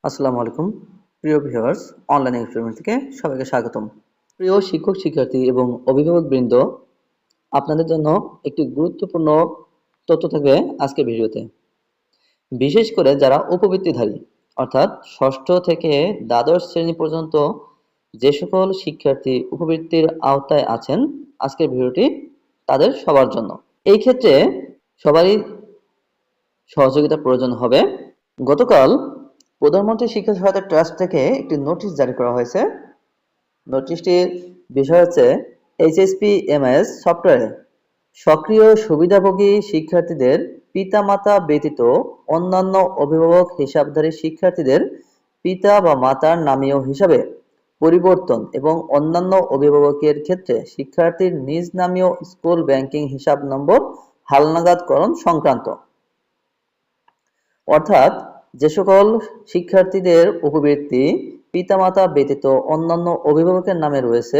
আসসালামু আলাইকুম প্রিয় ভিউয়ার্স, অনলাইন এক্সপেরিমেন্ট থেকে সবাইকে স্বাগতম। প্রিয় শিক্ষক শিক্ষার্থী এবং অভিভাবকবৃন্দ, আপনাদের জন্য একটি গুরুত্বপূর্ণ তথ্য থাকবে আজকের ভিডিওতে। বিশেষ করে যারা উপবৃত্তিধারী অর্থাৎ ষষ্ঠ থেকে দ্বাদশ শ্রেণী পর্যন্ত যে সকল শিক্ষার্থী উপবৃত্তির আওতায় আছেন, আজকের ভিডিওটি তাদের সবার জন্য। এই ক্ষেত্রে সবারই সহযোগিতা প্রয়োজন হবে। গতকাল প্রধানমন্ত্রী শিক্ষা সহায়তা ট্রাস্ট থেকে একটি নোটিশ জারি করা হয়েছে। নোটিশটির বিষয় হচ্ছে HSP-MS সফটওয়্যারে সক্রিয় সুবিধাভোগী শিক্ষার্থীদের পিতামাতা ব্যতীত অন্যান্য অভিভাবক হিসাবধারী শিক্ষার্থীদের পিতা বা মাতার নামীয় হিসাবে পরিবর্তন এবং অন্যান্য অভিভাবকের ক্ষেত্রে শিক্ষার্থীর নিজ নামীয় স্কুল ব্যাংকিং হিসাব নম্বর হালনাগাদকরণ সংক্রান্ত। অর্থাৎ যে সকল শিক্ষার্থীদের উপবৃত্তি পিতামাতা ব্যতীত অন্যান্য অভিভাবকের নামে রয়েছে,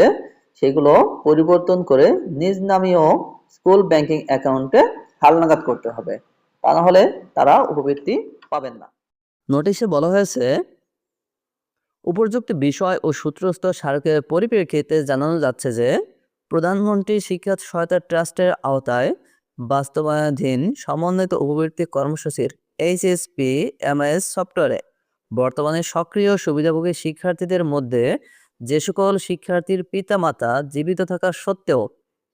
সেগুলো পরিবর্তন করে নিজ নামীয় স্কুল ব্যাংকিং অ্যাকাউন্টে হালনাগাদ করতে হবে, তা না হলে তারা উপবৃত্তি পাবেন না। নোটিশে বলা হয়েছে, উপযুক্ত বিষয় ও সূত্রস্থ স্মারকের পরিপ্রেক্ষিতে জানানো যাচ্ছে যে প্রধানমন্ত্রী শিক্ষা সহায়তা ট্রাস্টের আওতায় বাস্তবায়নাধীন সমন্বিত উপবৃত্তি কর্মসূচির HSP-MS সফটওয়্যারে বর্তমানে সক্রিয় সুবিধাভোগী শিক্ষার্থীদের মধ্যে যে সকল শিক্ষার্থীর পিতামাতা জীবিত থাকা সত্ত্বেও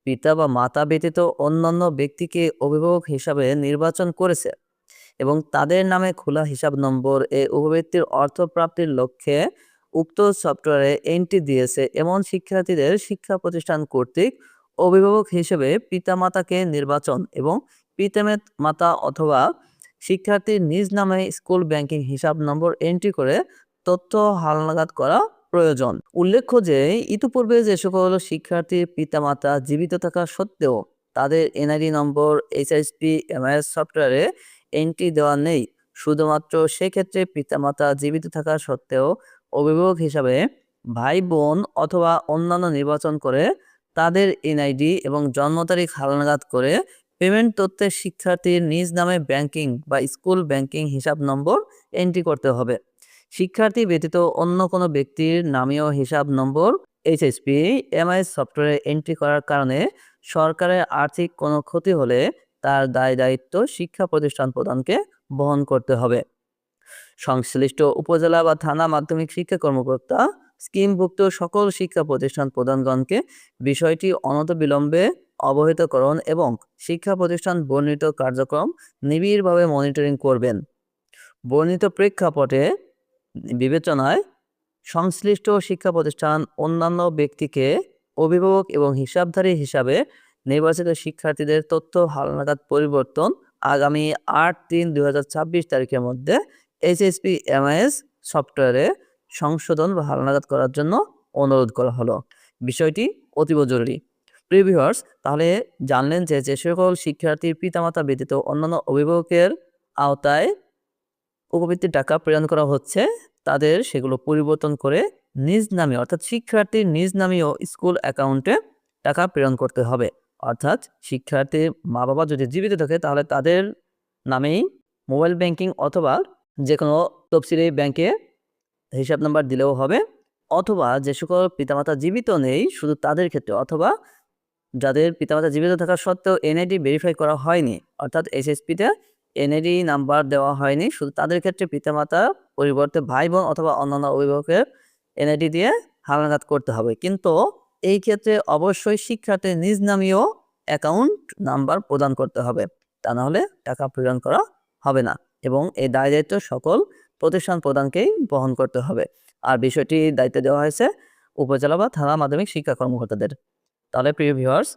পিতা বা মাতা ব্যতীত অন্যান্য ব্যক্তিকে অভিভাবক হিসাবে নির্বাচন করেছে এবং তাদের নামে খোলা হিসাব নম্বর এ উপবৃত্তির অর্থ প্রাপ্তির লক্ষ্যে উক্ত সফটওয়্যারে এন্ট্রি দিয়েছে, এমন শিক্ষার্থীদের শিক্ষা প্রতিষ্ঠান কর্তৃক অভিভাবক হিসেবে পিতামাতাকে নির্বাচন এবং পিতামাতা অথবা শিক্ষার্থীর নিজ নামে স্কুল ব্যাংকিং হিসাব নম্বর এন্ট্রি করে তথ্য হালনাগাদ করা প্রয়োজন। উল্লেখ্য যে ইতিপূর্বে যে সকল শিক্ষার্থীর পিতামাতা জীবিত থাকা সত্ত্বেও তাদের এনআইডি নম্বর HSP-MS সফটওয়্যারে এন্ট্রি দেওয়া নেই, শুধুমাত্র সেক্ষেত্রে পিতামাতা জীবিত থাকা সত্ত্বেও অভিভাবক হিসাবে ভাই বোন অথবা অন্যান্য নির্বাচন করে তাদের এনআইডি এবং জন্ম তারিখ হালনাগাদ করে পেমেন্ট তথ্যে শিক্ষার্থীর নিজ নামে ব্যাংকিং বা স্কুল ব্যাংকিং হিসাব নম্বর এন্ট্রি করতে হবে। শিক্ষার্থী ব্যতীত অন্য কোনো ব্যক্তির নামীয় হিসাব নম্বর HSP-MS সফটওয়্যারে এন্ট্রি করার কারণে সরকারের আর্থিক কোনো ক্ষতি হলে তার দায়-দায়িত্ব শিক্ষা প্রতিষ্ঠান প্রদানকে বহন করতে হবে। সংশ্লিষ্ট উপজেলা বা থানা মাধ্যমিক শিক্ষা কর্মকর্তা স্কিমভুক্ত সকল শিক্ষা প্রতিষ্ঠান প্রধানগণকে বিষয়টি অনতিবিলম্বে অবহিতকরণ এবং শিক্ষা প্রতিষ্ঠান বর্ণিত কার্যক্রম নিবিড়ভাবে মনিটরিং করবেন। বর্ণিত প্রেক্ষাপটে বিবেচনায় সংশ্লিষ্ট শিক্ষা প্রতিষ্ঠান অন্যান্য ব্যক্তিকে অভিভাবক এবং হিসাবধারী হিসাবে নির্বাচিত শিক্ষার্থীদের তথ্য হালনাগাদ পরিবর্তন আগামী 8/3/2026 তারিখের মধ্যে HSP-MS সফটওয়্যারে সংশোধন বা হালনাগাদ করার জন্য অনুরোধ করা হলো। বিষয়টি অতীব জরুরি। প্রিয় ভিউয়ার্স, তাহলে জানলেন যে যে সকল শিক্ষার্থীর পিতামাতা ব্যতীত অন্যান্য অভিভাবকের আওতায় উপবৃত্তির টাকা প্রেরণ করা হচ্ছে, তাদের সেগুলো পরিবর্তন করে নিজ নামে অর্থাৎ শিক্ষার্থীর নিজ নামীয় স্কুল অ্যাকাউন্টে টাকা প্রেরণ করতে হবে। অর্থাৎ শিক্ষার্থীর মা বাবা যদি জীবিত থাকে তাহলে তাদের নামেই মোবাইল ব্যাংকিং অথবা যে কোনো তফসিলি ব্যাংকে হিসাব নাম্বার দিলেও হবে, অথবা যে সকল পিতামাতা জীবিত নেই শুধু তাদের ক্ষেত্রে, অথবা যাদের পিতামাতা জীবিত থাকা সত্ত্বেও এনআইডি ভেরিফাই করা হয়নি অর্থাৎ HSP-তে এনআইডি নাম্বার দেওয়া হয়নি, শুধু তাদের ক্ষেত্রে পিতামাতা পরিবর্তে ভাই বোন অথবা অন্যান্য অভিভাবকের এনআইডি দিয়ে হালনাগাদ করতে হবে। কিন্তু এই ক্ষেত্রে অবশ্যই শিক্ষার্থীর নিজ নামীয় অ্যাকাউন্ট নাম্বার প্রদান করতে হবে, তা না হলে টাকা প্রেরণ করা হবে না এবং এই দায় দায়িত্ব সকল প্রতিষ্ঠান প্রদানকেই বহন করতে হবে। আর বিষয়টি দায়িত্ব দেওয়া হয়েছে উপজেলা বা থানা মাধ্যমিক শিক্ষা কর্মকর্তাদের। তাহলে প্রিয় ভিউয়ার্স,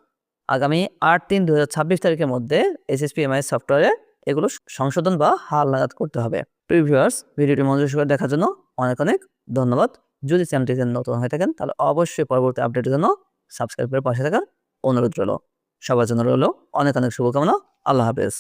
আগামী 8/3/2026 তারিখের মধ্যে HSP-MS সফটওয়্যারে এগুলো সংশোধন বা হালনাগাদ করতে হবে। প্রিয় ভিউয়ার্স, ভিডিওটি মনোযোগ সহকারে দেখার জন্য অনেক অনেক ধন্যবাদ। যদি চ্যানেলটিতে নতুন হয়ে থাকেন তাহলে অবশ্যই পরবর্তী আপডেটের জন্য সাবস্ক্রাইব করে পাশে থাকার অনুরোধ রইল। সবার জন্য রইল অনেক অনেক শুভকামনা। আল্লাহ হাফেজ।